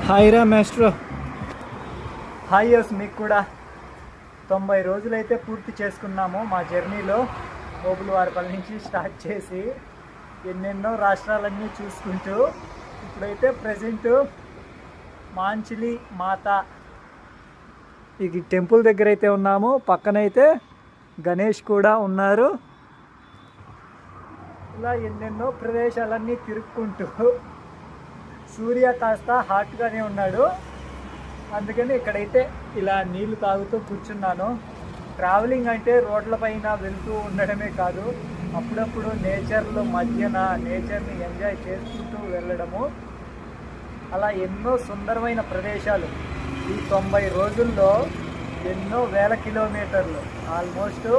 Hi రా maestro. Hi yes మీకు కూడా. 90 రోజులైతే పూర్తి చేసుకున్నాము మా జర్నీలో. ఓబులవారిపల్లి నుంచి స్టార్ట్ చేసి ఎన్నెన్నో రాష్ట్రాలన్నీ చూసుకుంటూ ఇప్పుడైతే ప్రజెంట్ మాంచిలి మాత ఈ టెంపుల్ దగ్గర అయితే ఉన్నాము. పక్కనైతే గణేష్ కూడా ఉన్నారు. ఇలా ఎన్నెన్నో ప్రదేశాలన్నీ తిరుక్కుంటూ సూర్య కాస్త హాట్గానే ఉన్నాడు. అందుకని ఇక్కడైతే ఇలా నీళ్లు తాగుతూ కూర్చున్నాను. ట్రావెలింగ్ అంటే రోడ్ల పైన వెళ్తూ ఉండడమే కాదు, అప్పుడప్పుడు నేచర్లో మధ్యన నేచర్ని ఎంజాయ్ చేసుకుంటూ వెళ్ళడము. అలా ఎన్నో సుందరమైన ప్రదేశాలు ఈ 90 రోజుల్లో ఎన్నో వేల కిలోమీటర్లు, ఆల్మోస్ట్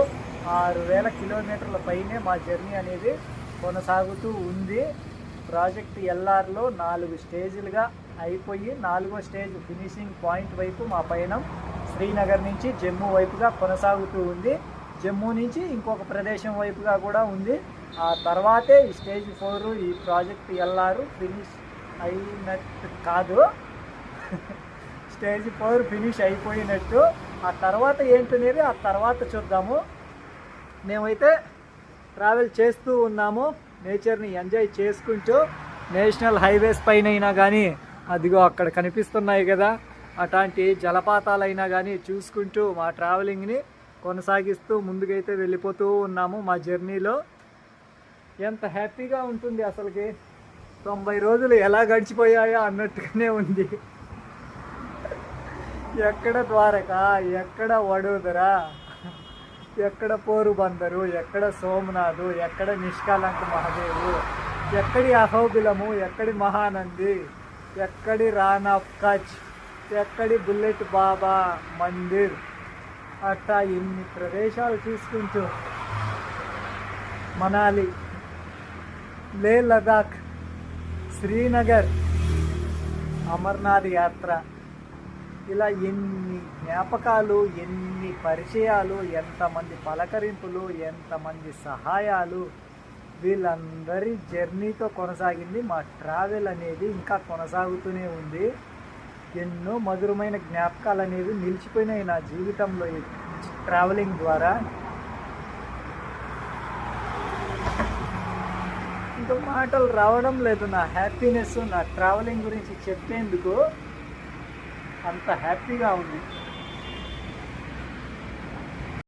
6000 కిలోమీటర్ల పైనే మా జర్నీ అనేది కొనసాగుతూ ఉంది. ప్రాజెక్ట్ ఎల్ఆర్లో 4 స్టేజీలుగా అయిపోయి 4వ స్టేజ్ ఫినిషింగ్ పాయింట్ వైపు మా పయనం శ్రీనగర్ నుంచి జమ్మూ వైపుగా కొనసాగుతూ ఉంది. జమ్మూ నుంచి ఇంకొక ప్రదేశం వైపుగా కూడా ఉంది. ఆ తర్వాతే ఈ స్టేజ్ 4 ఈ ప్రాజెక్ట్ ఎల్ఆర్ ఫినిష్ అయినట్టు కాదు, స్టేజ్ 4 ఫినిష్ అయిపోయినట్టు. ఆ తర్వాత ఏంటనేది ఆ తర్వాత చూద్దాము. మేమైతే ట్రావెల్ చేస్తూ ఉన్నాము, నేచర్ని ఎంజాయ్ చేసుకుంటూ. నేషనల్ హైవేస్ పైన అయినా కానీ అదిగో అక్కడ కనిపిస్తున్నాయి కదా, అట్లాంటి జలపాతాలైనా కానీ చూసుకుంటూ మా ట్రావెలింగ్ని కొనసాగిస్తూ ముందుకైతే వెళ్ళిపోతూ ఉన్నాము మా జర్నీలో. ఎంత హ్యాపీగా ఉంటుంది అసలుకి. 90 రోజులు ఎలా గడిచిపోయాయో అన్నట్టుగానే ఉంది. ఎక్కడ ద్వారకా, ఎక్కడ వడోదరా, ఎక్కడ పోరుబందరు, ఎక్కడ సోమనాథు, ఎక్కడ నిష్కలంక మహాదేవు, ఎక్కడి అహోబిలము, ఎక్కడి మహానంది, ఎక్కడి రాన్ ఆఫ్ కచ్, ఎక్కడి బుల్లెట్ బాబా మందిర్. అట్టా ఇన్ని ప్రదేశాలు చూసుకుంటూ మనాలి, లే లదాఖ్, శ్రీనగర్, అమర్నాథ్ యాత్ర, ఇలా ఎన్ని జ్ఞాపకాలు, ఎన్ని పరిచయాలు, ఎంతమంది పలకరింపులు, ఎంతమంది సహాయాలు. వీళ్ళందరి జర్నీతో కొనసాగింది మా ట్రావెల్ అనేది. ఇంకా కొనసాగుతూనే ఉంది. ఎన్నో మధురమైన జ్ఞాపకాలు అనేవి నిలిచిపోయినాయి నా జీవితంలో ఈ ట్రావెలింగ్ ద్వారా. ఇంకా మాటలు రావడం లేదు. నా హ్యాపీనెస్, నా ట్రావెలింగ్ గురించి చెప్పేందుకు అంత హ్యాపీగా ఉంది.